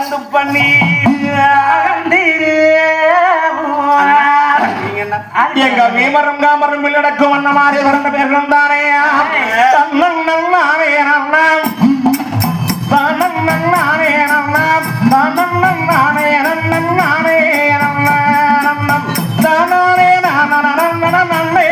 உண்டு பண்ணி எங்க வீமரம் காமரம் நடக்கும் அண்ண மாதிரி வந்த பேர்களும் தானே தன்னன் நானே நன்னாம் தன்னன் நானே நன்னாம் தன்னன் நானே நன்னன் நானே நன்னம் தானே நானே நன்னே நன்னே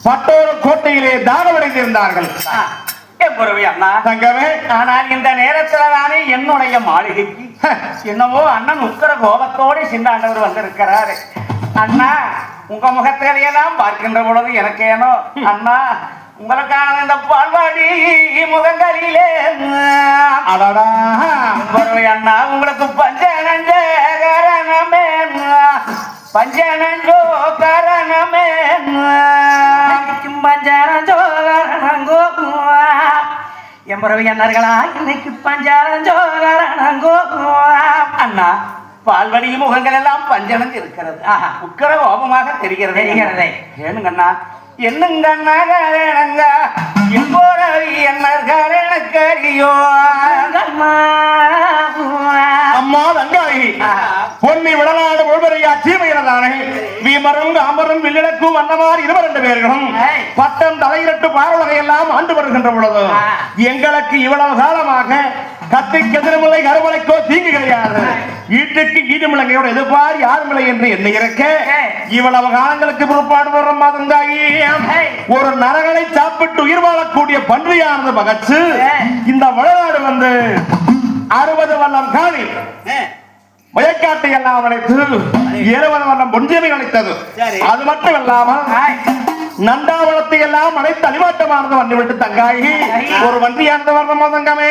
பட்டோர கோட்டையிலே தாகவடைந்திருந்தார்கள். ஆனால் இந்த நேரத்தில் தானே என்னுடைய மாளிகைக்கு என்னவோ அண்ணன் உக்கர கோபத்தோடு சிந்தாண்டவர் வந்திருக்கிறாரு. அண்ணா உங்க முகத்தையெல்லாம் பார்க்கின்ற பொழுது எனக்கு ஏனோ அண்ணா உங்களுக்கான இந்த பால்வாடி முகங்களிலே அண்ணா உங்களுக்கு பஞ்சனஞ்சகரணமே பஞ்சனஞ்சோ கரணமே பஞ்சனஞ்சோ கரணங்கோ எம்பரவி அண்ணர்களா இன்னைக்கு பஞ்சனஞ்சோ கரணங்கோ அண்ணா பால்வழி முகங்கள் எல்லாம் பஞ்சனஞ்சு இருக்கிறது. உக்கர கோபமாக தெரிகிறது. ஏனுங்கண்ணா என்னங்கண்ணா கரணங்க எம்போரவி அண்ணர்கள் எனக்கு அறியோ அம்மா தங்காயி பொன்னி விடநாடு முழுவதையா சீமையினதானே வீமரும் காமரும் வில்லிடக்கும் அன்னமார் 22 பேர்களும் பட்டம் தலையிரட்டு பார்வகையெல்லாம் ஆண்டு வருகின்ற பொழுது எங்களுக்கு இவ்வளவு காலமாக கத்திக்கு எதிர்மலை கருமலைக்கோ தீங்கு கிடையாது. வீட்டுக்கு ஈடுமிளங்கையோட எதிர்பார் யாருமில்லை என்று எண்ணி இருக்க இவ்வளவு காலங்களுக்கு பிற்பாடு வரும் தங்காயி ஒரு நரகளை சாப்பிட்டு உயிர் வாழக்கூடிய பன்றியானது பகச்சு இந்த வடநாடு வந்து 60 வல்லம் காணி மயக்காட்டை எல்லாம் அழைத்து 70 வல்லம் பொன்ஜியமை அழைத்தது. அது மட்டும் இல்லாமல் நந்தாவளத்தை எல்லாம் அனைத்து அடிமாட்டமானது வந்துவிட்டு தங்காயி ஒரு வண்டியானது வரணுமோ தங்கமே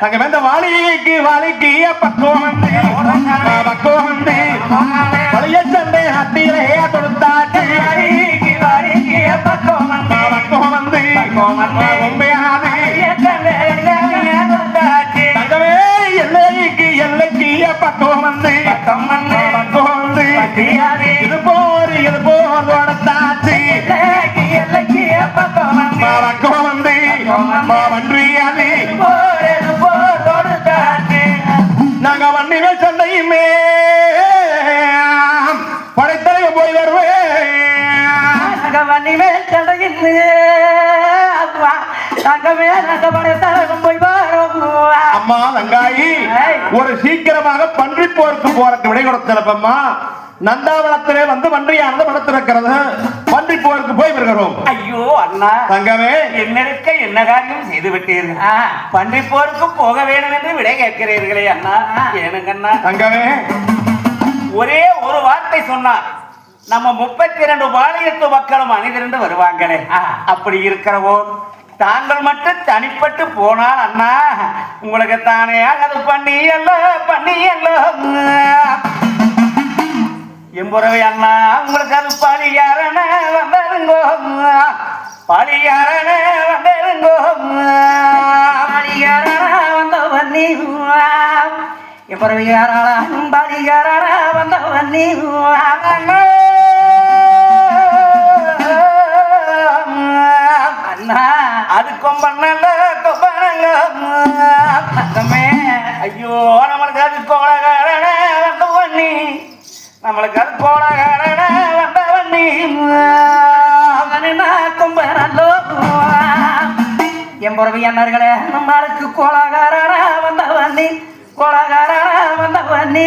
தங்கமே இந்த வாலிக்கு வாலிக்கு பக்குவம் வந்து பழைய சண்டை ஹத்தியிலே கொடுத்தாச்சு பக்குவம் வந்து தங்கமே எல்லைக்கு எல்லைக்கு பக்குவம் வந்து இது போர் கொடுத்தாச்சு நாங்க வண்டிகள் சண்டையுமே படைத்தலை போய் வருவேன் வண்டிகள் சண்டையில் அம்மா தங்காயி ஒரு சீக்கிரமாக பன்றி போருக்கு போறதுக்கு விடை கொடுத்திருப்பம்மா. நந்தாவளத்திலே வந்து பன்றியானது படுத்திருக்கிறது. பன்றி போருக்கு போய் வருகிறோம். ஐயோ அண்ணா தங்கமே என்னெடுக்க என்ன காரியம் செய்து விட்டீர்கள். பன்றி போருக்கு போக வேண்டும் என்று விடை கேட்கிறீர்களே அண்ணா. ஏனுங்க அண்ணா தங்கமே ஒரே ஒரு வார்த்தை சொன்னார் நம்ம 32 பாளையத்து மக்களும் அணிதிரண்டு வருவாங்களே. அப்படி இருக்கிறவோ தாங்கள் மட்டும் தனிப்பட்டு போனால் அண்ணா உங்களுக்கு தானே அது பண்ணி அல்ல எம்புறவை அண்ணா உங்களுக்கு அது பழியாரண வந்தருங்கோ பழியாரண வந்தருங்கோ பழியாரண வந்த வன்னி எம்புறவை யாராளா பழியாரண வந்த வன்னி அதுக்கும் பண்ணல கொம்பனங்கமே ஐயோ நம்மளுக்கு அது கோலகாரண வந்த வண்ணி நம்மளுக்கு அது கோலகாரண வந்த வண்ணி கொம்பனல்லோ எம்புறவி அண்ணர்களே நம்மளுக்கு கோலகாரண வந்த வண்ணி கொலகாரனா வந்த பண்ணி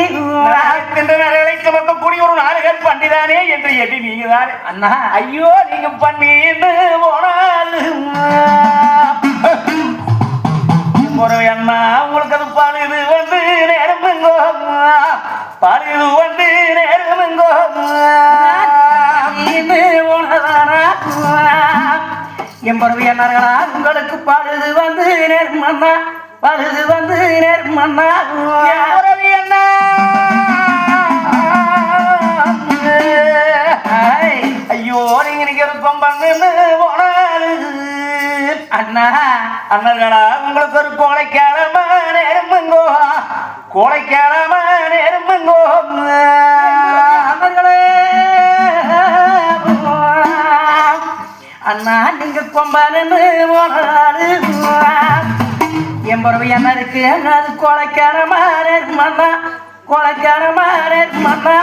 நிலைக்கு கூடிய ஒரு நாடுகள் பண்ணிதானே என்று எண்ணி நீங்க தானே அண்ணா ஐயோ நீங்க பண்ணின்னு போனாலும் அண்ணா உங்களுக்கு அது பழுது வந்து நேரமுங்கோ பழுது வந்து நேரமுங்கோ என் பருவி அண்ணர்களா உங்களுக்கு பழுது வந்து நேர்மண்ணா பழுது வந்து நேர்மண்ணா அண்ணா ஐயோ நீங்க நிக்கிறப்பம் பண்ணுன்னு போனாலு அண்ணா அண்ணர்களா உங்களுக்கு ஒரு கோழைக்கிழம நேரமுங்கோ கோழைக்கிழம நேரமுங்கோ அண்ணர்களே அண்ணா நீங்க கொம்பானு போனாலு என் பறவை அண்ணருக்கு அது கொலைக்காரமா நேர்மண்ணா கொலைக்காரமா நேர்மண்ணா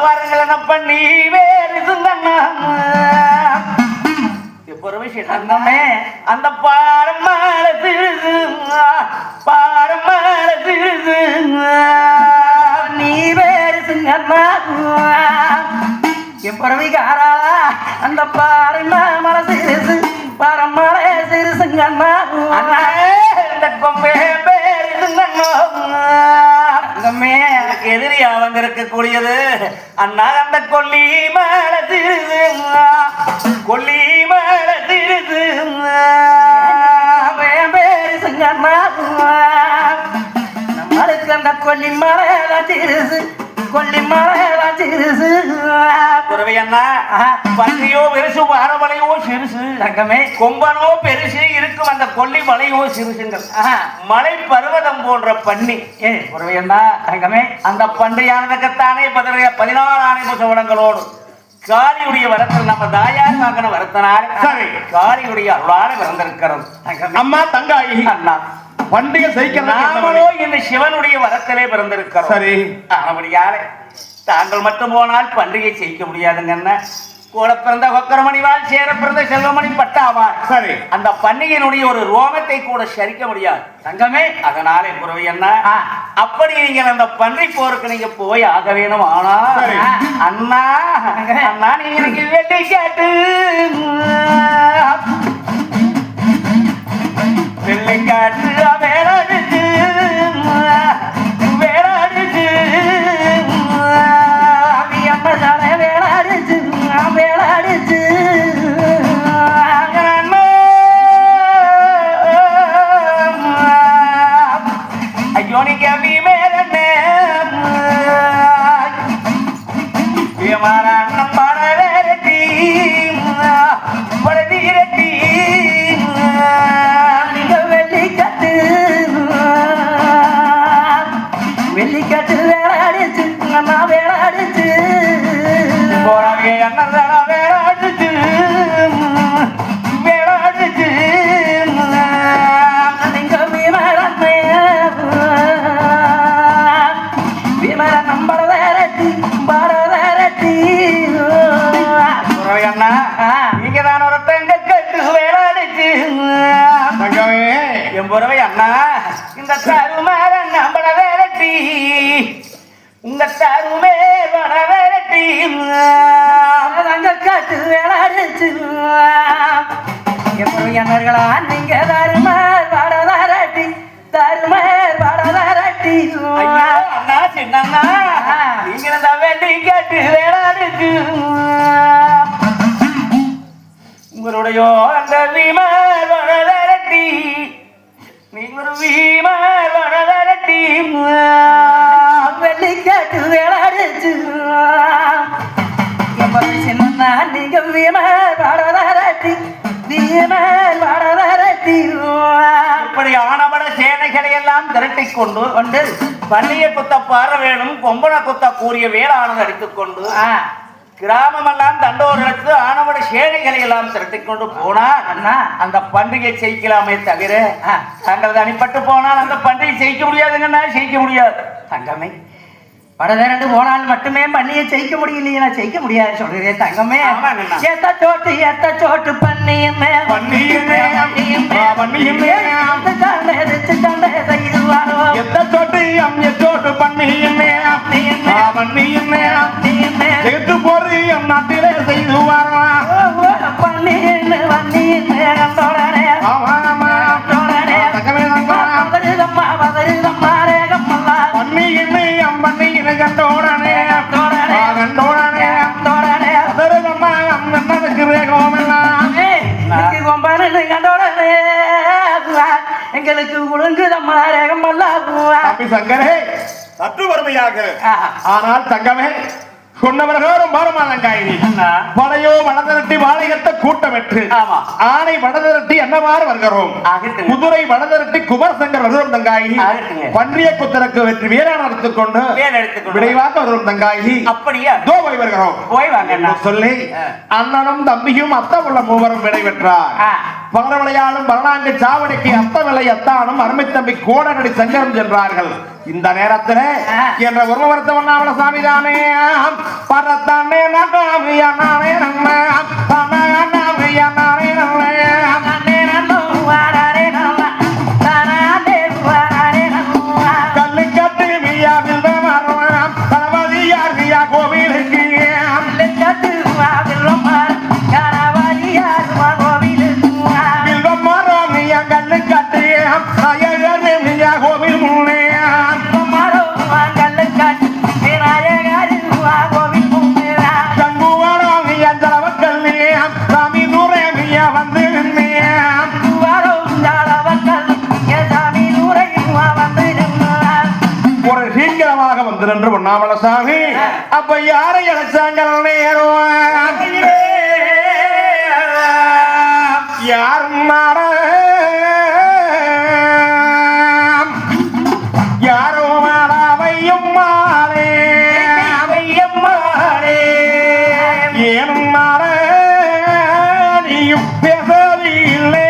வாருங்கள் என்ன பண்ணி வேறு அண்ணமே அந்த பாரம் மால திருது பாரம் மால திருது நீ வேறு சிங்கண்ணா என் பறவைக்காரா அந்த பாரம்மா மனசு பரமலை சிறுசுங்கண்ணா இந்த கொம்பே பேரு எதிரியா வந்து இருக்கக்கூடியது அண்ணா அந்த கொல்லி மேல திருது கொல்லி மேல திருது பேரு சிங்கண்ணா நம்மளுக்கு அந்த கொல்லி மலையெல்லாம் சிறுசு கொல்லி மலையெல்லாம் சிறுசு குறவை அண்ணா பன்றியோ பெருசு வாரமலையோ சிறுசு தங்கமே கொம்பனோ பெருசு இருக்கும் அந்த கொல்லி மலையோ சிறுசுங்கள் மலை பருவதம் போன்ற பன்னி குறவை அண்ணா தங்கமே அந்த பன்றியானதுக்குத்தானே 16 ஆணை புசவடங்களோடு காளியுடைய வரத்தில் நம்ம தாயார் வாங்கின வரத்தினால் சரி காளியுடைய அருளான பிறந்திருக்கிறது அம்மா தங்காயி அண்ணா பண்டிகை செய்கிறது நாமளோ இந்த சிவனுடைய வரத்திலே பிறந்திருக்கிறோம் சரி ஆனபடியாலே தாங்கள் மட்டும் போனால் பண்டிகை செய்ய முடியாதுங்க என்ன கூட பிறந்த கொக்கரமணிவால் சேர பிறந்த செல்வமணி பட்டாவார் சரி அந்த பண்டிகையினுடைய ஒரு ரோமத்தை கூட சரிக்க முடியாது தங்கமே அதனாலே குறவை என்ன அப்படி நீங்கள் அந்த பன்றி போருக்கு நீங்க போய் ஆக வேணும் ஆனா சரி. அண்ணா அண்ணா நீங்க எனக்கு வெட்டி காட்டு வெள்ளை காட்டு வேளாடுச்சு வேளாடுச்சு வேளாடுச்சு வேளாடுச்சு ஐயோ நீ கவி மேலே அண்ணன் பாட வேரட்டி படவீரட்டி நீங்க வெள்ளிக்கட்டு வெள்ளிக்கட்டு வேளாடுச்சு அண்ணா வேளாடுச்சு போறாங்க அண்ணன் வேளாடுச்சு வேளாடுச்சு நீங்க விமரமே விமர நம்பர வேரட்டி பாட வேரட்டி அண்ணா நீங்க தான் ஒரு தங்க கட்டு வேளாடுச்சு தங்கமே என் புறவை அண்ணா இந்த தருமாற நம்பட வேரட்டி உங்க தருமே வட வேரட்டி தங்க காட்டு வேளாடுச்சு எப்படி அண்ணர்களா நீங்க தருமார் பாட வேரட்டி தருமார் பாட வேரட்டி ஐயோ அண்ணா சின்னண்ணா நீங்க இந்த வேண்டி கேட்டு வேளாடுச்சு உங்களுடைய அந்த விமார் வட வேரட்டி நீங்க ஒரு விமார் வட வேரட்டி வெள்ளிக்காட்டு வேளாடுச்சு எப்படி சின்ன நீங்க விமார் பாட வேரட்டி விமார் பாட வேரட்டி இப்படி ஆனபட சேனைகளை எல்லாம் திரட்டிக் கொண்டு வந்து பள்ளிய குத்த பாற வேணும் கொம்பன குத்த கூறிய வேளானது அடித்துக் கொண்டு கிராமமெல்லாம் தண்டோர்களுக்கு ஆனவட சேனைகளை எல்லாம் திரட்டிக் கொண்டு போனால் அண்ணா அந்த பண்டிகை செய்யலாமே தவிர தாங்கள் தனிப்பட்டு போனால் அந்த பண்டிகை செய்ய முடியாதுங்கன்னா செய்ய முடியாது தங்கமே வடதிரண்டு போனால் மட்டுமே பண்ணியை ஜெயிக்க முடியலையே நான் ஜெயிக்க முடியாது சொல்றேன் தங்கமே ஆமாங்கண்ணா. எத்த சோட்டு பண்ணியுமே பண்ணியுமே, பண்ணியுமே. அந்த வச்சு சண்டை செய்துவாரோ எத்த சொட்டியம் எச்சோட்டு பண்ணி என்ன பண்ணி என்ன சேர்த்து போரு என் நாட்டிலே செய்துவாரா பண்ணி வண்ணி கண்டோடனே பதறுதம்மா பதறுதம்மா ரேகம்மல்லா பண்ணி என்ன பண்ணி கண்டோடனே கண்டோடனே கண்டோடனே அதரதம்மா என்னதுக்கு ரேகமெல்லாம் கண்டோடனே எங்களுக்கு குழுங்குதம்மா ரேகம்மல்லா தம்பி சங்கரே சற்று வறுமையாக ஆனால் தங்கமே சொன்னவர்களும் பாரமாதங்காயினி படையோ வடதிரட்டி வாழைகட்ட கூட்டமெற்று ஆணை வடதிரட்டி என்னவாறு வருகிறோம் குதிரை வடதிரட்டி குமர் சங்கர் வருகிறோம் தங்காயி பன்றிய குத்தருக்கு வெற்றி வீரான எடுத்துக்கொண்டு விரைவாக வருகிறோம் தங்காயி அப்படியா தோ போய் வருகிறோம் போய் வாங்க சொல்லி அண்ணனும் தம்பியும் அத்த உள்ள மூவரும் விடைபெற்றார் பகரவளையாளும் பரணாங்கு சாவடிக்கு அத்தவிலை அத்தானும் அருமை தம்பி கோடனடி சங்கரம் சென்றார்கள் இந்த நேரத்தில் என்ற ஒருவர்த்த ஒன்னாமல சாமி தானே பரத்தானே நகாமியா நானே நம்ம நாமியா நானே நம்ம கல்லு கட்டு மியாவில் வரலாம் தளபதியார் மியா கோவிலுக்கு வில்வம் மரம் மியா கல்லு கட்டு மியா கோவில் முன்னே ஒரு சீக்கிரமாக வந்து பொன்னாமலசாமி அப்ப யாரை அழைச்சாங்க நேரம் யாரும் யாரோ மாடாவையும் மாறே ஏனும் மாற நீயும் பேசவில்லை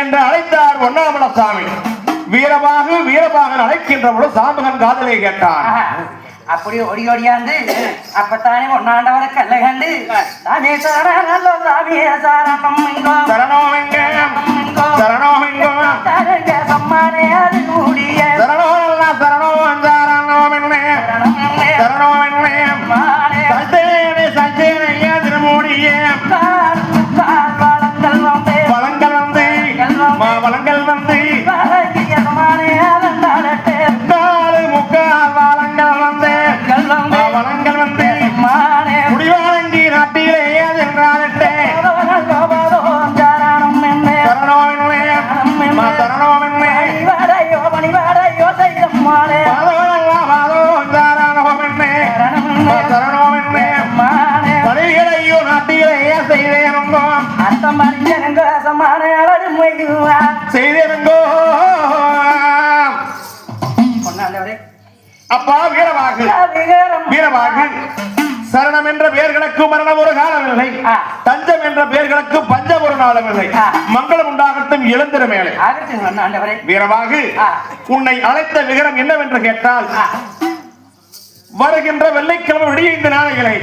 என்று அழைத்தார் பொன்னாமலசாமி. வீரமாக வீரமாக அழைக்கின்ற பொழுது சாம்பகன் காதலை கேட்டான். அப்படி ஓடி ஓடியாந்து அப்பத்தானே ஒன்னாண்டவரை கல்ல கண்டு சாமி சரணோ சாமியே சரணம் சம்மானே அது கூடிய சரணோ சரணோ வளங்கள் வந்து முக்கால் வாழங்கள் வந்து வளங்கள் வந்து முடிவாழங்கி நாட்டிலே என்றாலே பணிகளையோ நாட்டிலே செய்தேனுங்கோ செய்தேனுங்கோ அப்பா வீரவாகு வீரவாகு சரணம் என்ற பெயர்களுக்கு மரணம் ஒரு காலமில்லை, தஞ்சம் என்ற பெயர்களுக்கு பஞ்சம் ஒரு நாளமில்லை. மங்களம் உண்டாகட்டும் இளந்திர மேலே. வீரவாகு உன்னை அழைத்த விகரம் என்னவென்று கேட்டால், வருகின்ற வெள்ளிக்கிழமை விடிய இந்த நாளைகளை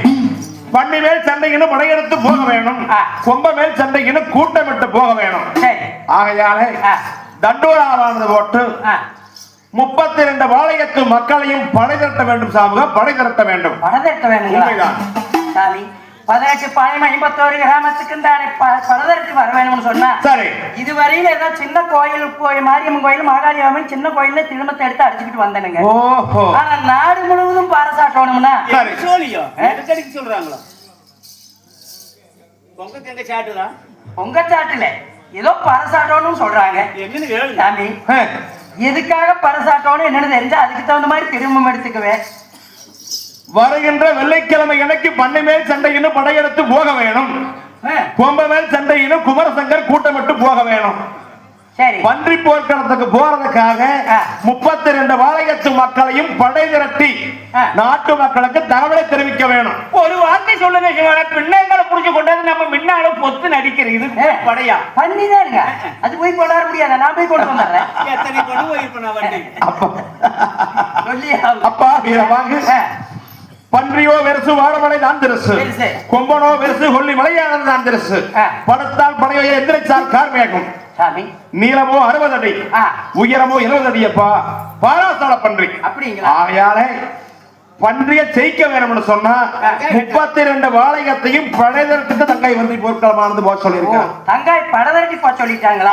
பண்ணி மேல் சண்டையினும் படையெடுத்து போக வேணும், கொம்ப மேல் சண்டையினும் கூட்டமிட்டு போக வேணும். ஆகையாலே தண்டோராவானது போட்டு 32 பாளையத்து மக்களையும் படை திரட்ட வேண்டும். சாமுக படை திரட்ட வேண்டும். உண்மைதான் சாமி. 18 பாளையம் 51 கிராமத்துக்கு தானே பலதரத்து வர வேணும்னு சொன்னா சரி. இதுவரையில ஏதோ சின்ன கோயில் மாரியம்மன் கோயில் மாகாளியம்மன் சின்ன கோயில்ல திருமத்தை எடுத்து அடிச்சுக்கிட்டு வந்தனுங்க. ஓஹோ. ஆனா நாடு முழுவதும் பாரசாட்டணும்னா சொல்றாங்களா உங்க சாட்டுல ஏதோ பரசாட்டம்னு சொல்றாங்க. சாமி எதுக்காக பரசாட்டம்னு என்னன்னு தெரிஞ்சா அதுக்கு தகுந்த மாதிரி திரும்பவும் எடுத்துக்குவேன். வருகின்ற வெள்ளிக்கிழமை எனக்கு பண்ணை மேல் சண்டையினும் படையெடுத்து போக வேணும். கொம்ப மேல் சண்டையினும் குமரசங்கர் கூட்டமிட்டு போக வேணும். சரி. பன்றி போர்க்களத்துக்கு போறதுக்காக 32 வாளையத்து மக்களையும் படை திரட்டி நாட்டு மக்களுக்கு தகவலை தெரிவிக்க வேணும். ஒரு வார்த்தை சொல்லுங்க. பின்னங்களை புடிச்சு கொண்டாந்து நம்ம முன்னாலும் பொத்து நடிக்கிறது இது படையா பண்ணிதான் இருங்க. அது போய் கொண்டாட முடியாது. நான் போய் கொண்டு வந்துடுறேன். எத்தனை கொண்டு போயிருப்பேன் அப்பா வீரவாங்க. பன்றியோ வெறுசு வாழமலை தான் திருசு, கொம்பனோ வெறுசு கொல்லி மலையானது தான் திருசு. படத்தால் படையோ எந்திரிச்சால் கார்மேகம். நீளமோ 60 அடி, உயரமோ 20 அடி. அப்பா பாராசால பன்றி. அப்படிங்களா? ஆகையாலே பன்றிய ஜெயிக்க வேணும்னு சொன்னா 32 வாளையத்தையும் படைதற்கு தங்கை வந்து போர்க்களமானது போக சொல்லியிருக்காங்க. தங்காய் படதட்டி போக சொல்லிட்டாங்களா?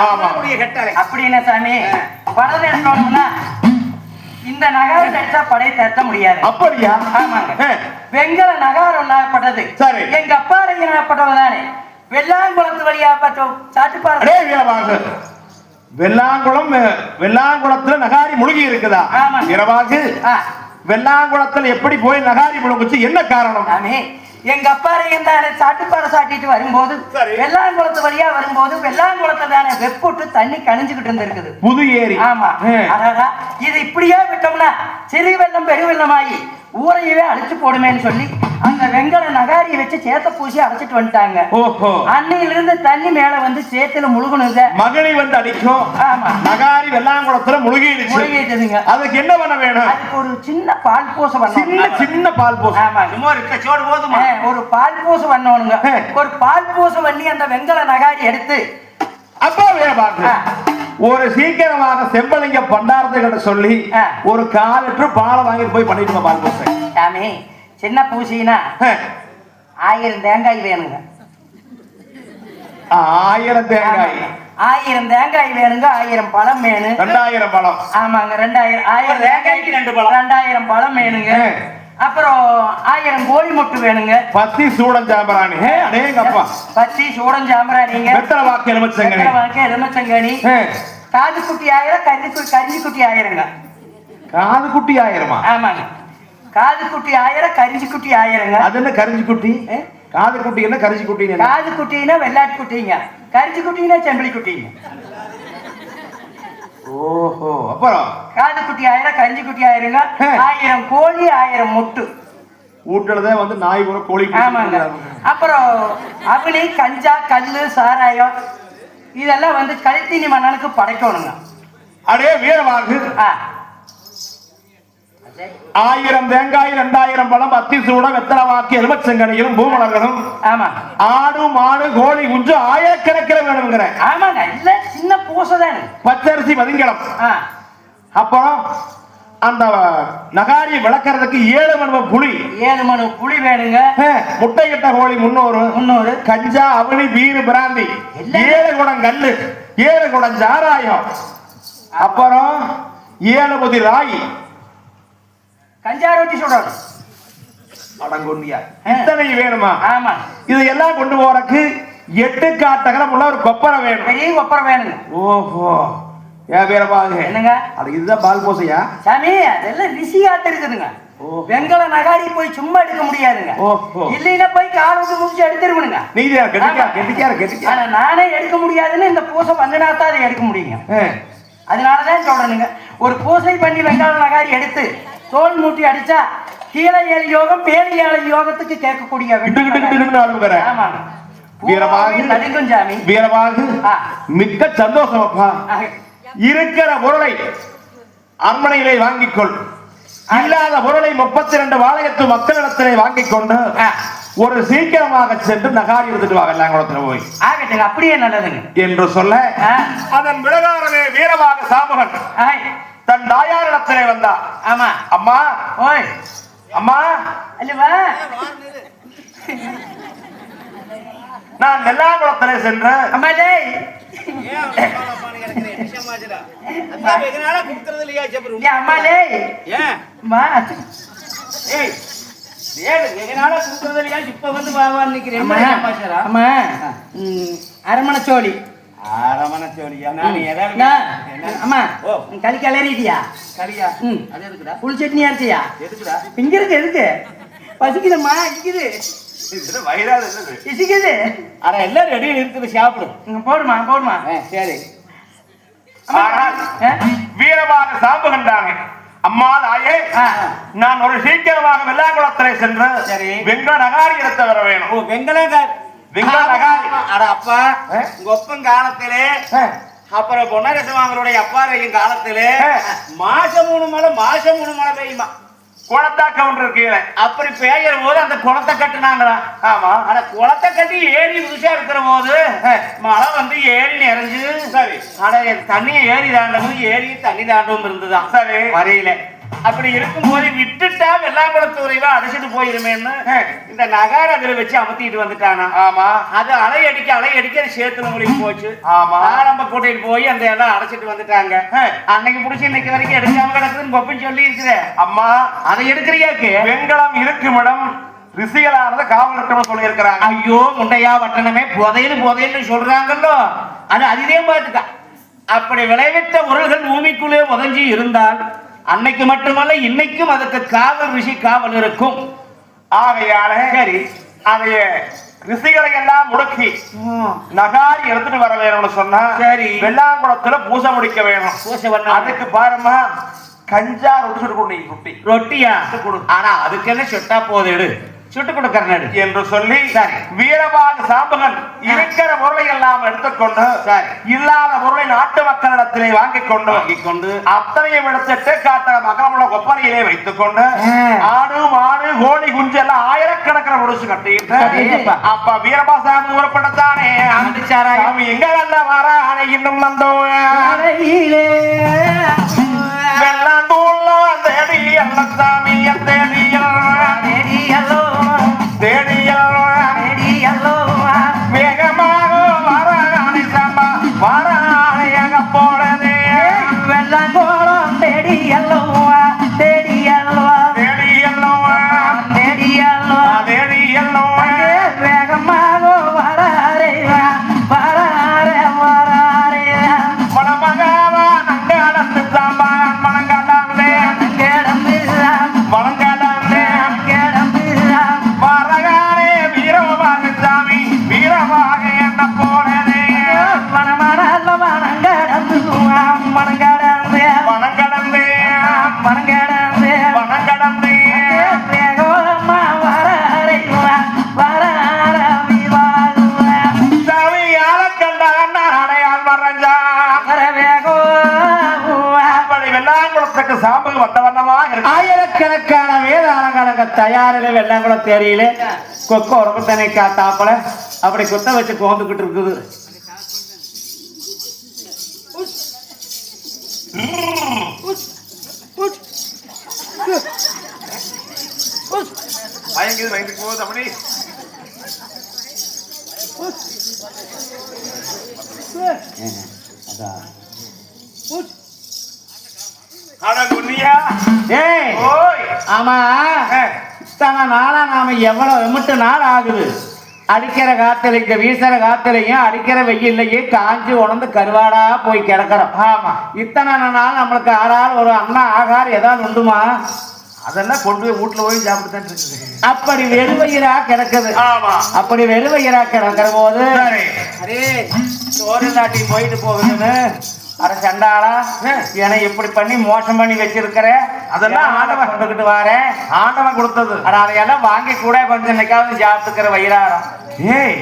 அப்படின்னு சாமி படதட்டணும்னா இந்த நகாரம் அடிச்சா படை தட்ட முடியாது. அப்படியா? ஆமாங்க. வெங்கல நகாரம் நாகப்பட்டது. சரி. எங்க அப்பா நாகப்பட்டவதானே வெள்ளாங்குளத்து வழியா சாட்டுப்பாரு. வெள்ளாங்குளத்துல நகாரி முழுகி இருக்குதா? இரவாகு வெள்ளாங்குளத்துல எப்படி போய் நகாரி முழுங்குச்சு? என்ன காரணம்? எங்க அப்பா சாட்டுப்பாறை சாட்டிட்டு வரும்போது வெள்ளாங்குளத்து வழியா வரும்போது வெள்ளாங்குளத்துல தானே வெப்புட்டு தண்ணி கணிஞ்சுக்கிட்டு இருந்திருக்குது. புது ஏரி. ஆமா. அழகா இது இப்படியே விட்டோம்னா சிறு வெள்ளம் பெரு வெள்ளமாயி ஊரையவே அழிச்சு போடுமேன்னு சொல்லி அந்த வெங்கல நகாரியை வச்சு சேத்த பூசி அடைச்சிட்டு வந்துட்டாங்க. அன்னையில இருந்து தண்ணி மேல வந்து சேத்துல முழுகணுங்க. மகனை வந்து அடிக்கும். ஆமா. நகாரி வெள்ளாங்குளத்துல முழுகிடுச்சுங்க. அதுக்கு என்ன பண்ண வேணும்? அதுக்கு ஒரு சின்ன பால் பூசை பண்ணணும். சின்ன பால் பூசை. ஆமா. ஒரு பால் பூசை பண்ணணுங்க. ஒரு பால் பூசை பண்ணி அந்த வெங்கல நகாரி எடுத்து அப்பா வேற ஒரு சீக்கிரமாக செம்பலிங்க பண்டாரத்துக்கிட்ட சொல்லி ஒரு 4 லிட்டர் பாலை வாங்கிட்டு போய் பண்ணிட்டு பால் பூசை. சாமி சின்ன பூசினா 1000 தேங்காய் வேணுங்க. 1000 தேங்காய். 1000 தேங்காய் வேணுங்க. 1000 பழம் வேணும். 2000 பழம். ஆமாங்க. 1000 தேங்காய்க்கு 2 பழம். 2000 பழம் வேணுங்க. அப்புறம் 1000 கோழி முட்டை வேணுங்க. பத்தி சூடம் சாம்பிராணி. அடேங்கப்பா. பத்தி சூடம் சாம்பிராணிங்க. வெத்தலை வாக்கு எலுமிச்சங்கனி. காது குட்டி 1000, கரிஞ்சி குட்டி 1000ங்க. காது குட்டி 1000மா? ஆமாங்க. காது குட்டி 1000, கரிஞ்சி குட்டி 1000ங்க. அது என்ன கரிஞ்சி குட்டி? காது குட்டி என்ன கரிஞ்சி குட்டி? காது குட்டினா வெள்ளாட்டு குட்டிங்க. கரிஞ்சி குட்டினா செம்பளி குட்டிங்க. ஓஹோ. அப்புறம் காது குட்டி 1000, கரிஞ்சி குட்டி 1000ங்க. 1000 கோழி, 1000 முட்டு. ஊட்டலதான் வந்து நாய் கூட கோழி. ஆமாங்க. அப்புறம் அவனி, கஞ்சா, கல்லு, சாராயம் இதெல்லாம் வந்து கழுத்தினி மன்னனுக்கு படைக்கணுங்க. அடே வீரவாகு. 1000 தேங்காய், 2000 பழம், அத்தி சூடம், வெத்தலை வாக்கு, எலுமிச்சங்கனியும் பூமலர்களும். ஆமா. ஆடு மாடு கோழி குஞ்சு 1000கணக்கில் வேணுங்கிற. ஆமாங்க. இல்ல சின்ன பூசை தானே. பச்சரிசி மதிங்கலம். அப்புறம் அந்த நகாரியை விளக்கறதுக்கு 7 மணி புளி. 7 மணி புளி வேணுங்க. முட்டை கிட்ட கோழி 300. கஞ்சா, அவனி, பீரு, பிராந்தி, 7 குடம் கல்லு, 7 குடம் சாராயம், அப்புறம் 7 பொதி ராகி. கஞ்சா ரொட்டி சுடணும். அடங்கொண்டியா இத்தனை வேணுமா? ஆமா. இது எல்லாம் கொண்டு போறதுக்கு 8 காட்டகரம் உள்ள ஒரு கொப்பரை வேணும். பெரிய கொப்பரை வேணுங்க. ஓஹோ. ஏன் வீரபாகு என்னங்க? அது இதுதான் பால் பூசையா? சாமி அதெல்லாம் ரிஷி ஆட்டு இருக்குதுங்க. வெங்கல நகாரி போய் சும்மா எடுக்க முடியாதுங்க. இல்லைன்னா போய் கால் விட்டு முடிச்சு எடுத்துருவனுங்க. நீங்க கெட்டிக்கார. ஆனா நானே எடுக்க முடியாதுன்னு இந்த பூசை பண்ணினாத்தான் அதை எடுக்க முடியுங்க. அதனாலதான் சொல்றேனுங்க. ஒரு பூசை பண்ணி வெங்கல நகாரி எடுத்து தோல் மூட்டி அடிச்சா கீழே 7 யோகம் மேலே 7 யோகத்துக்கு கேட்கக்கூடிய வீரபாகு மிக்க சந்தோஷம் அப்பா. இருக்கிற பொருளை அரண்மனையிலே வாங்கிக்கொள். இல்லாத பொருளை 32 வாளையத்து மக்களிடத்திலே வாங்கிக் கொண்டு ஒரு சீக்கிரமாக சென்று நகாரி எடுத்துட்டு வா வெள்ளாங்குளத்துல போய். ஆகட்டுங்க. அப்படியே நல்லதுங்க என்று சொல்ல அதன் விவகாரமே வீரபாகு சாமுகன் தன் தாயாரிடத்திலே வந்தா. ஆமா. அம்மா. ஓய் அம்மா. அல்லவா நான் நெல்லாங்குளத்திலே சென்று அம்மா டேய் அம்மா டேய் அம்மா அரமணச்சோழி அம்மா களி கிளறிட்டியா சரியா அது இருக்குடா புளி சட்னி அரைச்சியா எதுக்குடா இங்க இருக்கு எதுக்கு பசிக்குதும்மா இருக்குது வயிறாது இசிக்குது அட எல்லாம் ரெடியில் இருக்குது சாப்பிடு போடுமா போடுமா சரி வீரமாக சாம்பு கண்டாங்க அம்மா தாயே நான் ஒரு சீக்கிரமாக வெள்ளாங்குளத்திலே சென்று சரி வெங்கட நகாரி எடுத்து வர வேணும் வெங்கட நகாரி அட அப்பா உங்க ஒப்பன் காலத்திலே அப்புறம் பொன்னரசவாங்களுடைய அப்பாரையும் காலத்திலே மாசம் 3 மழை பெய்யுமா குளத்தா கவுண்டர் கீழே அப்படி பெய்யற போது அந்த குளத்தை கட்டுனாங்களா ஆமா ஆனா குளத்தை கட்டி ஏரி புதுசா இருக்கிற போது மழை வந்து ஏரி நிறைஞ்சு சரி ஆனா தண்ணியை ஏரி தாண்டவும் ஏரி தண்ணி தாண்டவும் இருந்துதான் சரி வரையில அப்படி இருக்கும் போது விட்டுட்டா வெள்ளாங்குளத்தூரைவா அடிச்சுட்டு போயிருமேன்னு இந்த நகார அதுல வச்சு அமர்த்திட்டு வந்துட்டானா ஆமா அது அலையடிக்க சேத்துல மூலிக்கு போச்சு ஆமா ஆரம்ப கூட்டிட்டு போய் அந்த இடம் அடைச்சிட்டு வந்துட்டாங்க அன்னைக்கு புடிச்சு இன்னைக்கு வரைக்கும் எடுக்காம கிடக்குதுன்னு பொப்பன் சொல்லி இருக்கிற அம்மா அதை எடுக்கிறியாக்கு வெங்கலம் இருக்கும் இடம் ரிசிகளானது காவல் சொல்லி இருக்கிறாங்க ஐயோ முண்டையா வட்டணமே புதையன்னு சொல்றாங்கல்லோ அது அதிதே பாத்துக்கா அப்படி விளைவித்த உரல்கள் பூமிக்குள்ளே உதஞ்சி இருந்தால் அன்னைக்கு மட்டுமல்ல இன்னைக்கும் அதுக்கு காவல் ரிஷி காவல் இருக்கும் ஆகையால சரி அதைய ரிஷிகளை எல்லாம் முடக்கி நகாரி எடுத்துட்டு வர வேணும்னு சொன்னா சரி வெள்ளாங்குளத்துல பூசை முடிக்க வேணும் பூசை பண்ண அதுக்கு பாருமா கஞ்சா ரொட்டி ரொட்டியா ஆனா அதுக்கு என்ன சுட்டா போது சுட்டு கொடுக்கறனு என்று சொல்லி சரி வீரபாக சாம்பகன் இருக்கிற பொருளை எல்லாம் எடுத்துக்கொண்டு சரி இல்லாத பொருளை நாட்டு மக்களிடத்திலே வாங்கிக் கொண்டு அத்தனையும் எடுத்துட்டு காட்ட மகமுள்ள கொப்பரையிலே வைத்துக் கொண்டு ஆடு மாடு கோழி குஞ்சு எல்லாம் ஆயிரக்கணக்கில் முடிச்சு கட்டிட்டு அப்ப வீரபாசாமி உறப்படத்தானே சாமி எங்க நல்ல வர ஆனை இன்னும் வந்தோம் வெள்ளாண்டூர்ல தேடி அல்ல சாமி வேகமாக வராணி சம்பா வராணையாக போனதே வெள்ளங்கோளம் தேடி அல்லவா தேடி அல்லவா தேடி அல்லவா தேடி அல்லவா தேடி அல்லவா வேகமாக வராரே வராரே வராரே மணமகாவ நங்காடந்து சாம்பா மணங்காடாந்தே கேடந்து மணங்காடாந்தே கேடந்து வரகாரே வீரபாக சாமி வீரபாக என்ன போனதே மணமடல்ல மணங்கடந்து மணங்கடந்து மணங்கடந்தே மணங்கடந்து மணங்கடந்தே வேகமா வராரே வரார விவாதுவ சாமி யார கண்டான் அடையாள் மறைஞ்சா வேகோ அப்படி வெள்ளாங்குளத்துக்கு சாம்பல் வந்த வண்ணமா ஆயிரக்கணக்கான வேதாளங்களுக்கு தயாரில வெள்ளாங்குளம் தேரியில கொக்கு உடம்பு தண்ணி காத்தாப்பல அப்படி குத்த வச்சு கோந்துக்கிட்டு இருக்குது பயங்கர போகுது அப்படி ஆமா இத்தனை நாளா நாம எவ்வளவு எம்பிட்டு நாள் ஆகுது அடிக்கிற காத்துலையும் வீசுற காத்துலையும் அடிக்கிற வெயில்லையும் காஞ்சி உணர்ந்து கருவாடா போய் கிடக்கிறோம் ஆமா இத்தனை நாள் நம்மளுக்கு ஆறால் ஒரு அண்ணா ஆகார் ஏதாவது உண்டுமா அதெல்லாம் கொண்டு போய் வீட்டுல போய் சாப்பிட்டுதான் இருக்குது அப்படி வெறுவயிரா கிடக்குது ஆமா அப்படி வெறுவயிரா கிடக்கிற போது சரி அரே சோறு நாட்டி போயிட்டு போகுதுன்னு அரை சண்டாளா என்னை இப்படி பண்ணி மோசம் பண்ணி வச்சிருக்கிற அதெல்லாம் ஆண்டவன் கொண்டுகிட்டு வரேன் ஆண்டவன் கொடுத்தது ஆனா அதையெல்லாம் வாங்கி கூட கொஞ்சம் இன்னைக்காவது சாப்பிட்டுக்கிற வயிறாரம் ஏய்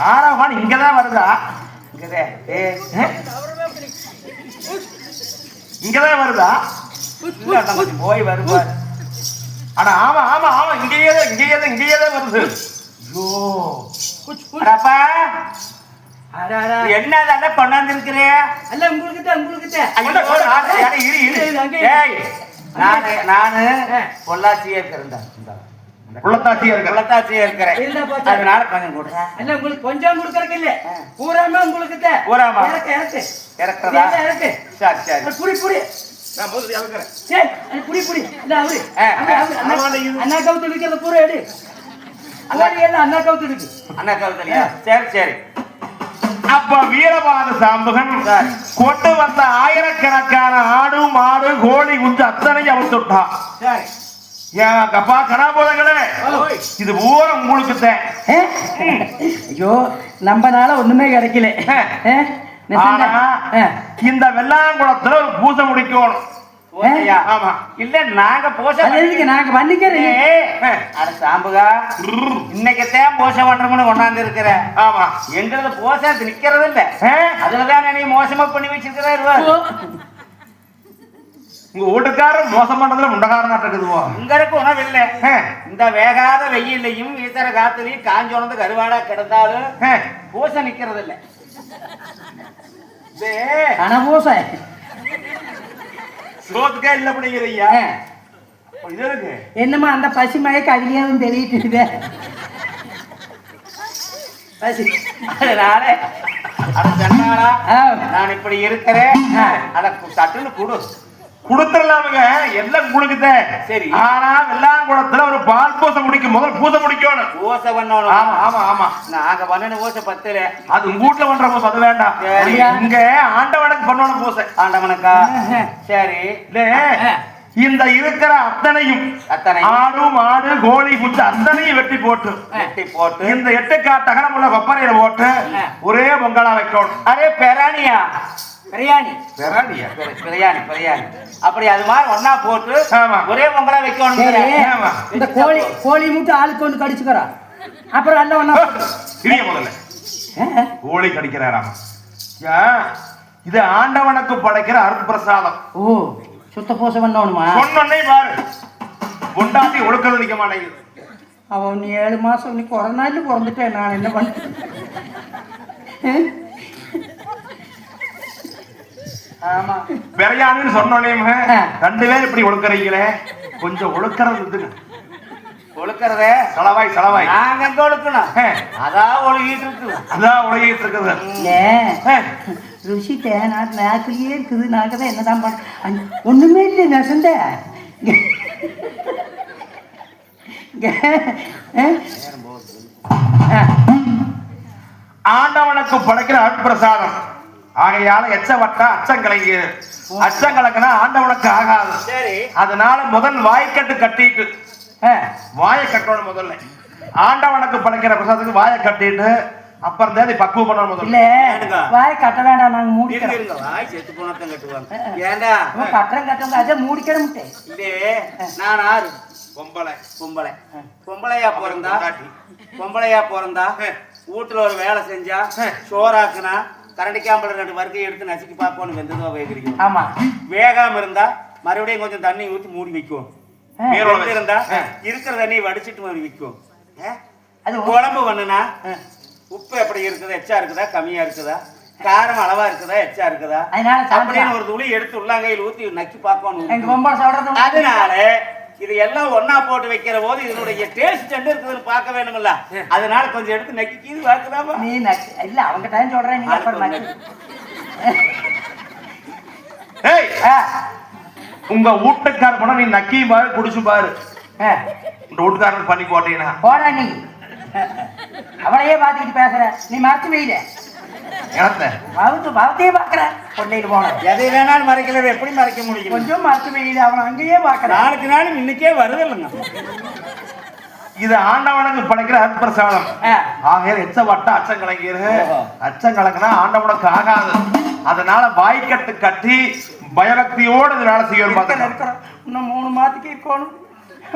ஆரவான் இங்கதான் வருதா இங்கதே இங்கதான் வருதா கொஞ்சம் போய் வருவார் ஆனா ஆமா ஆமா ஆமா இங்கேயேதான் வருது ஐயோ அப்பா என்ன அதெல்லாம் கொண்டாந்து இருக்கிறே அல்ல உங்ககிட்ட நானு பொள்ளாச்சியே இருக்கிறேன் உள்ளத்தாட்சியா இருக்கிற உள்ளத்தாட்சியா இருக்கிறேன். இருந்தா போச்சு. அதனால கொஞ்சம் கொடுறா. இல்ல உங்களுக்கு கொஞ்சம் கொடுக்கறதுக்கு இல்ல, பூராமே உங்களுக்கு தான். பூராமா? இறக்கு இறக்குறதா? இறக்கு. சரி சரி. புடி நான் போது இறக்குறேன். சரி, அது புடி இல்ல அவரு அண்ணா கவுத்து இருக்கிறத பூரா எடு. அல்லாடி எல்லாம் அண்ணா கவுத்து இருக்கு. அண்ணா கவுத்தலியா? சரி சரி. அப்ப வீரபாத சாம்பகன் கொண்டு வந்த ஆயிரக்கணக்கான ஆடு மாடு கோழி குஞ்சு அத்தனையும் அவன் தொட்டான். சரி. ஏன் அப்பா கணாபோதங்களே, இது பூரா உங்களுக்கு தான். ஐயோ நம்மனால ஒண்ணுமே கிடைக்கல. ஆனா இந்த வெள்ளாங்குளத்துல ஒரு பூசை முடிக்கணும். பூசையா? ஆமா. இல்ல நாங்க பூசை நாங்க பண்ணிக்கிறேன். அட சாம்புகா, இன்னைக்குத்தான் பூசை பண்றோம்னு கொண்டாந்து இருக்கிற. ஆமா. எங்களது பூசை நிக்கிறது இல்ல. அதுலதான் நீ மோசமா பண்ணி வச்சிருக்கிறாரு. உங்க வீட்டுக்காரர் மோசம் பண்றதுல முண்டகாரனா இருக்குதுவோ. உங்களுக்கு உணவு இல்ல. இந்த வேகாத வெயிலையும் வீசற காத்துலயும் காஞ்சோனது கருவாடா கிடந்தாலும் பூசை நிக்கிறது இல்ல. ஆனா பூசை சோத்துக்கே இல்ல அப்படிங்கிறியா? இது இருக்கு என்னமா அந்த பசி மயக்க அதிகம் தெரியிட்டு பசி. அதனால அட சொன்னாடா, நான் இப்படி இருக்கிறேன். அட சட்டுன்னு கொடு. கொடுத்துடலாமுங்க, எல்லாம் கொடுக்குதே. சரி. ஆனா வெள்ளாங்குளத்துல ஒரு பால் பூசை முடிக்கும், முதல் பூசை முடிக்கணும். பூசை பண்ணணும். ஆமா ஆமா ஆமா. நாங்க பண்ணணும் பூசை பத்துல. அது உங்க வீட்டுல பண்ற பூசை, அது வேண்டாம். இங்க ஆண்டவனுக்கு பண்ணணும் பூசை. ஆண்டவனுக்கா? சரி. இந்த இருக்கிற அத்தனையும் ஆடு மாடு கோழி குஞ்சு அத்தனையும் வெட்டி போட்டு இந்த 8 காட்டகரம் உள்ள கொப்பரையில போட்டு ஒரே பொங்கலா வைக்கணும். அரே பெரானியா? பிரியாணி. பெரானியா? பிரியாணி பிரியாணி. அப்படி அது மாதிரி ஒன்னா போட்டு ஒரே பொங்கலா வைக்கணும். இந்த கோழி மூட்டை ஆளுக்கு கொண்டு கடிச்சுக்கிறா, அப்புறம் அல்ல ஒன்னா இரிய முதல்ல கோழி கடிக்கிறாராமா. இது ஆண்டவனுக்கு படைக்கிற அருட்பிரசாதம். ஓ, சுத்த பூசை பண்ணணுமா? சொன்னே பாரு, கொண்டாட்டி ஒழுக்கிறது நிக்க மாட்டேங்குது. அவன் 7 மாசம் நீ கொரோனால பிறந்துட்டேன், நான் என்ன பண்ண? ஆமா, பெரியான்னு சொன்னோன்னே 2 பேர் இப்படி ஒழுக்கிறீங்களே, கொஞ்சம் ஒழுக்கிறது ஒழுக்கிறதே சலவாய் சலவாய். நாங்க எங்க ஒழுக்கணும்? அதான் ஒழுகிட்டு இருக்கு. அதான் ஒழுகிட்டு இருக்குது. ருசிட்ட நான் நாக்கிலேயே இருக்குது. நாங்க தான் என்னதான் பண்ண, ஒண்ணுமே இல்லை நெசந்த. ஆண்டவனுக்கு படைக்கிற அருட்பிரசாதம். ஆகையால எச்ச வட்டா அச்சம் கலங்கியது. அச்சம் கலங்கினா ஆண்டவனுக்கு ஆகாது. அதனால முதல் வாய்க்கட்டு கட்டிட்டு வாயை கட்டணும். முதல்ல ஆண்டவனுக்கு படைக்கிற பிரசாதத்துக்கு வாயை கட்டிட்டு அப்புறம் தேதி பக்குவம் பண்ணணும். முதல்ல வாயை கட்ட வேண்டாம், நாங்க மூடிக்கிறோம். வாய் செத்து போனதான் கட்டுவாங்க. ஏண்டா கட்டுறோம் கட்டுறோம், அதை மூடிக்கிற முட்டேன். இல்லே நான் ஆறு பொம்பளை பொம்பளையா பிறந்தா வீட்டுல ஒரு வேலை செஞ்சா சோறாக்குனா கரண்டிக்காம்பளை 2 வறுக்கை எடுத்து நசுக்கி பார்ப்போன்னு வெந்ததுவா வேகிறீங்க. ஆமா, வேகாம இருந்தா மறுபடியும் கொஞ்சம் தண்ணி ஊற்றி மூடி வைக்கும். இருந்தா இருக்கிற தண்ணியை வடிச்சிட்டு மூடி வைக்கும். அது குழம்பு பண்ணுனா உப்பு எப்படி இருக்குது, எச்சா இருக்குதா கம்மியா இருக்குதா, காரம் அளவா இருக்குதா எச்சா இருக்குதா அப்படின்னு ஒரு துளி எடுத்து உள்ளாங்கையில் ஊத்தி நக்கி பார்க்கணும். அதனால இது எல்லாம் ஒன்னா போட்டு வைக்கிற போது இதனுடைய டேஸ்ட் என்ன இருக்குதுன்னு பார்க்க வேணும்ல. அதனால கொஞ்சம் எடுத்து நக்கி கீது பார்க்கலாமா? நீ நக்கி இல்ல, அவங்க டைம் சொல்றேன். நீ அப்புறம் உங்க வீட்டுக்கார போனா நீ நக்கி பாரு, குடிச்சு பாரு. இந்த வீட்டுக்காரன் பண்ணி போட்டீங்கன்னா போடா. நீ அவளையே பாத்துக்கிட்டு பேசுற, நீ மறைச்சு வெயில பவத்தையே பாக்குற. கொள்ளையில போன எதை வேணாலும் மறைக்கல, எப்படி மறைக்க முடியும்? கொஞ்சம் மறைச்சு வெயில அவனை அங்கேயே பாக்குற. நாளுக்கு நாள் இன்னைக்கே வருது இல்லைங்க. இது ஆண்டவனுக்கு படைக்கிற அருட்பிரசாதம். ஆகையால் எச்ச வட்டா அச்சம் கலங்கிறது. அச்சம் கலங்கினா ஆண்டவனுக்கு ஆகாது. அதனால வாய்க்கட்டு கட்டி பயபக்தியோடு இது வேலை செய்யணும். இன்னும் 3 மாதத்துக்கு இருக்கணும்.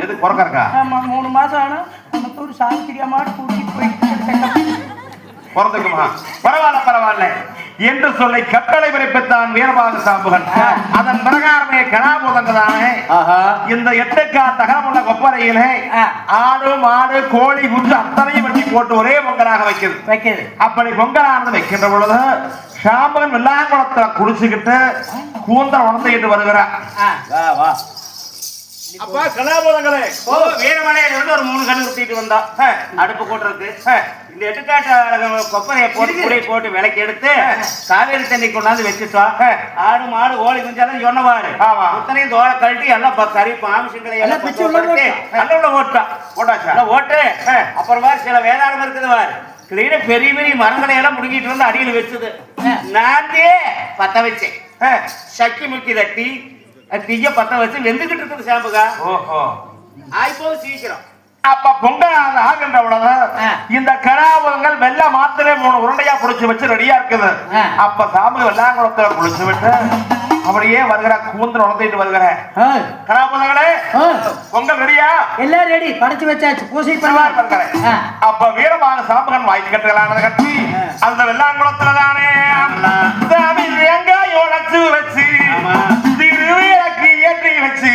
எது குறைக்க இருக்கா? ஆமா, 3 மாசம் ஆனா நமக்கு ஒரு சாவித்திரியா மாட்டு கூட்டிட்டு போயிட்டு பிறந்துக்குமா? பரவாயில்ல என்று சொல்லி கட்டளை பிறப்பித்தான் வீரபாத சாம்புகன். அதன் பிரகாரமே கணாபூதங்கதானே இந்த 8 காட்டகம் உள்ள கொப்பரையிலே ஆடு மாடு கோழி குஞ்சு அத்தனையும் வெட்டி போட்டு ஒரே பொங்கலாக வைக்கிறது. அப்படி பொங்கலானது வைக்கின்ற பொழுது சாம்பகன் வெள்ளாங்குளத்துல குடிச்சுக்கிட்டு கூந்தல் உணர்ந்துகிட்டு வருகிறார். அப்பா கலாபோதங்களே ஓ வீரமலையில இருந்து ஒரு 3 கண்ணு ஊத்திட்டு வந்தோம் அடுப்பு கூட்டுறதுக்கு இந்த எட்டுக்காட்டு கொப்பரையை போட்டு குடியை போட்டு விளக்கி எடுத்து காவேரி தண்ணி கொண்டாந்து வச்சுட்டோம் ஆடு மாடு ஓடி குஞ்சாலும் சொன்னவாரு அத்தனையும் தோலை கழட்டி எல்லாம் கறி மாமிசங்களை எல்லாம் நல்ல போட்டாச்சா ஓட்டு அப்புறமா சில வேதாளம் இருக்குது வாரு கிளீன பெரிய பெரிய மரங்களை எல்லாம் முடிக்கிட்டு வந்து அடியில் வச்சது நானே பத்த வச்சேன் சக்கி முக்கி தட்டி தீய பத்த வச்சு வெந்துகிட்டு இருக்குது சாம்புகா ஓஹோ ஆய்ப்போ சீக்கிரம் அப்ப பொங்கல் ஆகின்ற உடனே இந்த கலாபங்கள் வெள்ள மாத்திரை 3 உருண்டையா புடிச்சு வச்சு ரெடியா இருக்குது அப்ப சாமி வெள்ளாங்குளத்துல புடிச்சு விட்டு அப்படியே வருகிற கூந்தல் உணர்த்திட்டு வருகிற கலாபங்களே பொங்கல் ரெடியா எல்லாம் ரெடி படைச்சு வச்சாச்சு பூசை பண்ணுவார். அப்ப வீரமாக சாம்பகன் வாய்க்கு கட்டுகளானது கட்டி அந்த வெள்ளாங்குளத்துல தானே சாமி வெங்காயம் உடைச்சு வச்சு திருவிழாக்கு ஏற்றி வச்சு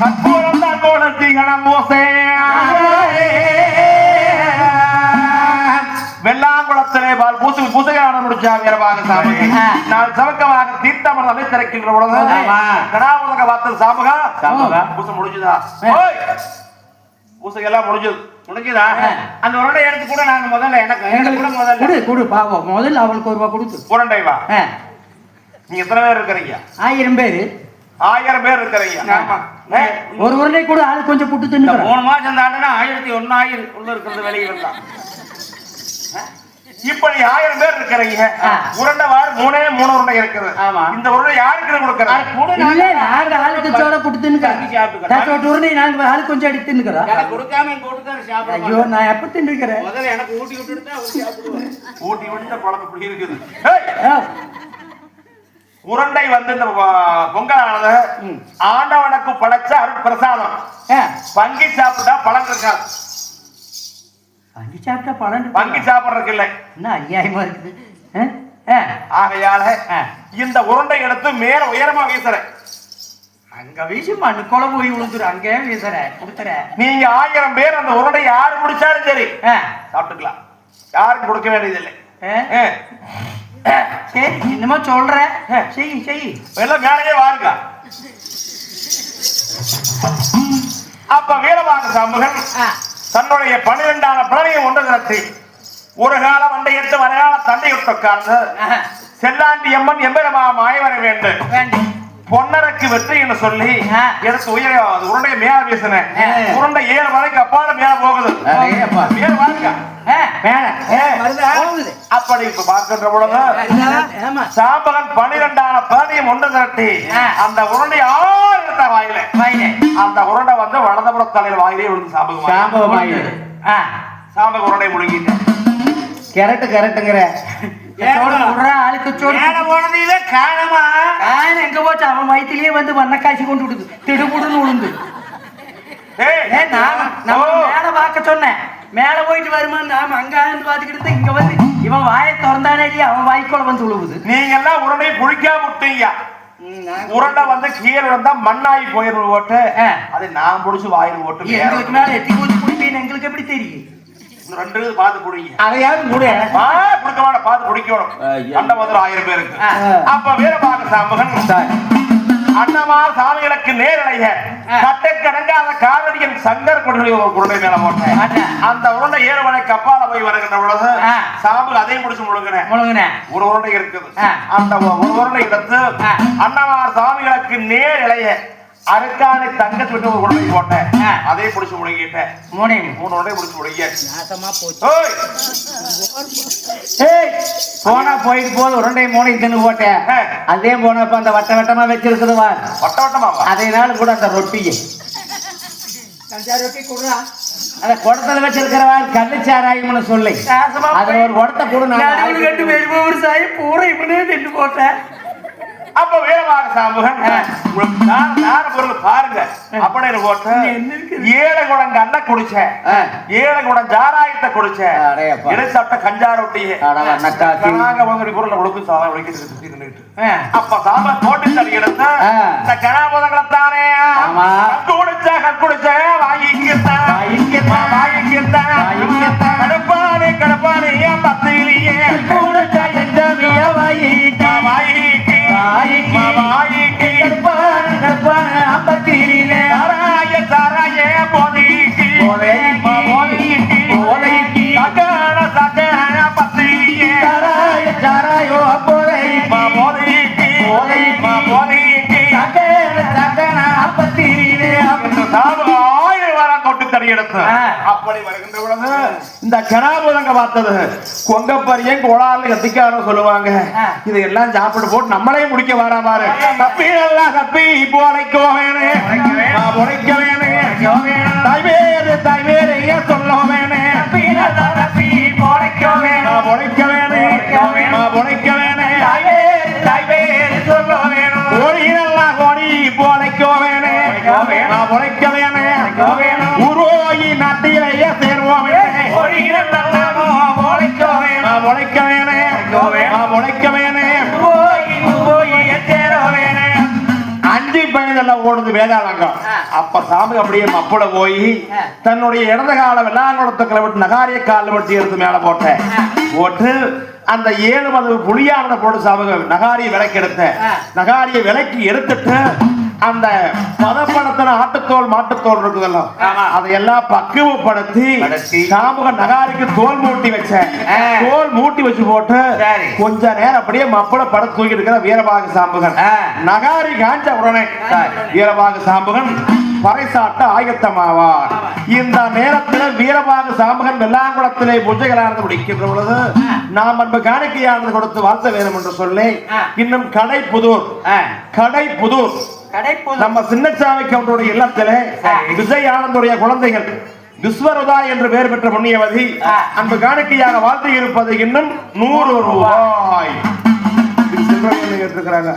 கற்பூரம் தான் கோலத்தி கணமோசே வெள்ளாங்குளத்திலே பால் பூசையான முடிச்சா வீரமாக சாமி நான் சமக்கமாக தீர்த்தமரத்தை திறக்கின்ற பொழுது கடாபுதக பார்த்து சாமகா பூசை முடிஞ்சுதா பூசை எல்லாம் முடிஞ்சதா அந்த உருண்டை எடுத்து கூட நாங்க முதல்ல எனக்கு கூட முதல்ல கொடு பாவம் முதல்ல அவளுக்கு 1 ரூபாய் கொடுத்து உருண்டை வா நீங்க எத்தனை பேர் இருக்கிறீங்க 1000 பேரு 1000 பேர் இருக்கிறீங்க ஒரு உருண்டை கூட ஆளு கொஞ்சம் புட்டு தின்னு 3 மாசம் தாண்டனா 1001 உள்ள இருக்கிறது வெளியே வரலாம் இப்படி 1000 பேர் இருக்கிறீங்க உருண்டை வார் 3 உருண்டை இருக்குது இந்த உருண்டை யாருக்கு கொடுக்கறது இல்ல நாங்க ஆளுக்கு சோட புட்டு தின்னுக்கிறோம் உருண்டை நாங்க ஆளு கொஞ்சம் எடுத்து தின்னுக்கிறோம் எனக்கு கொடுக்காம கொடுத்தாரு சாப்பிடுறேன் ஐயோ நான் எப்ப தின்னுக்கிறேன் முதல்ல எனக்கு ஊட்டி விட்டுட்டு தான் அவர் சாப்பிடுவார் ஊட்டி விட்டு குழம்பு இப்படி இருக்குது உருண்டை வந்து இந்த பொங்கலானது ஆண்டவனுக்கு படைச்ச அருள் பிரசாதம் பங்கி சாப்பிட்டா பலன் இருக்காது பங்கி சாப்பிட்டா பலன் பங்கி சாப்பிடுறதுக்கு இல்லை என்ன அநியாயமா இருக்குது ஆகையால இந்த உருண்டை எடுத்து மேல உயரமா வீசுறேன் அங்க வீசி மண்ணு குழம்பு போய் விழுந்துரு அங்கே வீசுற கொடுத்துற நீங்க 1000 பேர் அந்த உருண்டை யாரு முடிச்சாலும் சரி சாப்பிட்டுக்கலாம் யாருக்கும் கொடுக்க வேண்டியதில்லை சரி என்னமோ சொல்ற செய் எல்லாம் மேலேயே வாருங்க அப்ப வீரமாக சாம்பகன் தன்னுடைய 12ஆம் பிறனையும் ஒன்று திரட்டி ஒரு காலம் அண்டையிட்டு வரையால தண்டையிட்டு உட்கார்ந்து செல்லாண்டி அம்மன் எம்பெருமா மாயவர வேண்டும் பொன்னருக்கு வெற்றி என்று சொல்லி எடுத்து உயர உருண்டைய மேல வீசினேன் உருண்டை 7 மணிக்கு அப்பால மேல போகுது மேல வாருங்க அப்படி இப்ப பார்க்கின்ற பொழுது சாம்பகன் 12ஆம் பிறனையும் ஒன்று திரட்டி அந்த உருண்டை 6 எடுத்த வாயில அந்த உருண்டை வந்து வலதுபுற தலையில் வாயிலே விழுந்து சாம்பக உருண்டை முழுங்கிட்டு கரெக்டுங்கிற ஆளுக்கு போனது காணமா எங்க போச்சு அவன் வயிற்றிலேயே வந்து வண்ணக்காசி கொண்டு விடுது திடுபுடுன்னு விழுந்து மேல பார்க்க சொன்னேன் மேல போயிட்டு வருமான்னு நாம அங்க பாத்துக்கிட்டு இங்க வந்து இவன் வாயை திறந்தானே அவன் வாய்க்குள்ள வந்து விழுவுது நீங்க எல்லாம் உருண்டை புடிக்காம விட்டீங்க உருண்டை வந்து கீழே விழுந்தா மண்ணாயி போயிரு ஓட்டு அதை நான் புடிச்சு வாயில் ஓட்டு எங்களுக்கு மேல எத்தி ஊத்தி குடிப்பேன்னு எங்களுக்கு எப்படி தெரியும் 2 பார்த்து குடிங்க அதையாவது கூட குடுக்க வேண்டாம் பார்த்து குடிக்கணும் அந்த முதல் 1000 பேருக்கு அப்ப வீரபாக சாம்பகன் அண்ணமா சாமிகளுக்கு நேரலைய கட்டக்கடங்காத காவடியின் சங்கர் கொண்டு ஒரு குருடை மேல போட்டேன் அந்த உருண்டை 7 மணிக்கு அப்பால போய் வருகின்ற பொழுது சாம்பு அதையும் முடிச்சு முழுங்கினேன் ஒரு உருண்டை இருக்குது அந்த ஒரு உருண்டை எடுத்து அண்ணமா சாமிகளுக்கு நேர் இலைய அருக்கானை தங்கத்து விட்டு ஒரு உருண்டை போட்டேன் அதே பிடிச்சு முழுங்கிட்டேன் 3 உருண்டை பிடிச்சு முழுங்கியாச்சு போனா போயிட்டு போது உருண்டை 3 தின்னு போட்டேன் அதே போனப்ப அந்த வட்டமா வச்சிருக்குதுவா வட்டமா அதனால கூட அந்த ரொட்டியை ரொட்டி கொடுறா அத குடத்துல வச்சிருக்கிறவா கள்ளுச்சாராயம்னு சொல்லி அது ஒரு குடத்தை கூட சாய் பூரா இப்படியே தின்னு போட்டேன் அப்ப வீரமாக சாம்பகன் பொருள் பாருங்க அப்படின்னு போட்டு 7 குடம் கண்ண குடிச்சேன் 7 குடம் ஜாராயத்தை குடிச்சேன் இடைச்சாப்பிட்ட கஞ்சா ரொட்டியே பொருளை கொடுத்து அப்ப சாம்பல் போட்டு தடி எடுத்து இந்த கனாபதங்களைத்தானே குடிச்ச கடப்பானே கடப்பானே பத்திரியே வாய்க்கு எடுத்தோம். அப்படி வருகின்ற பொழுது இந்த கனாபுதங்க பார்த்தது கொங்கப்பரியம் கோளாறுல கத்திக்காரன்னு சொல்லுவாங்க. இதையெல்லாம் சாப்பிட்டு போட்டு நம்மளே முடிக்க வரா பாரு. கப்பி நல்லா கப்பி போலைக்கோ வேணே உழைக்க வேணே தாய்வேறு தாய்வேறு ஏன் சொல்ல வேணே கப்பி போடைக்க வேணும் உழைக்க வேணே உழைக்க வேணே தாய்வேறு சொல்ல வேணும் கோழி நல்லா கோழி போலைக்கோ வேணே உழைக்க வேணே உருவாகி நாட்டிலேயே சேருவோம் வேணே போடைக்க வேணும் உழைக்க வேணே உழைக்க வேணே சேர வேணும் 5 பயணெல்லாம் ஓடுது வேதாளங்கம். அப்ப சாமி அப்படியே மப்புல போய் தன்னுடைய இடது கால வெள்ளாங்குளத்துக்களை விட்டு நகாரிய கால வட்டி எடுத்து மேல போட்டு அந்த 7 மது புளியானதை போட்டு சாமி நகாரிய விலைக்கு எடுத்த நகாரிய விலைக்கு எடுத்துட்டு அந்த பதப்படுத்தின ஆட்டுத்தோல் மாட்டுத்தோல் இருக்குதெல்லாம் அதையெல்லாம் பக்குவப்படுத்தி சாமுக நகாரிக்கு தோல் மூட்டி வச்சேன். தோல் மூட்டி வச்சு போட்டு கொஞ்ச நேரம் அப்படியே மப்பள படம் தூக்கி இருக்கிற வீரபாக சாம்புகன் நகாரி காஞ்ச உடனே வீரபாக சாம்புகன் பறைசாட்ட ஆயத்தமாவார். இந்த நேரத்தில் வீரபாக சாம்புகன் வெள்ளாங்குளத்திலே பூஜைகளானது முடிக்கின்ற பொழுது நாம் அன்பு காணிக்கையானது கொடுத்து வாழ்த்த வேணும் என்று சொல்லி இன்னும் கடைப்புதூர் நம்ம சின்னசாமி கவுண்டருடைய இல்லத்திலே விஜய் ஆனந்துடைய குழந்தைகள் விஸ்வருதா என்று பெயர் பெற்ற புண்ணியவதி அன்பு காணிக்கையாக வாழ்த்து இருப்பது இன்னும் 100 ரூபாய் கேட்டிருக்கிறாங்க.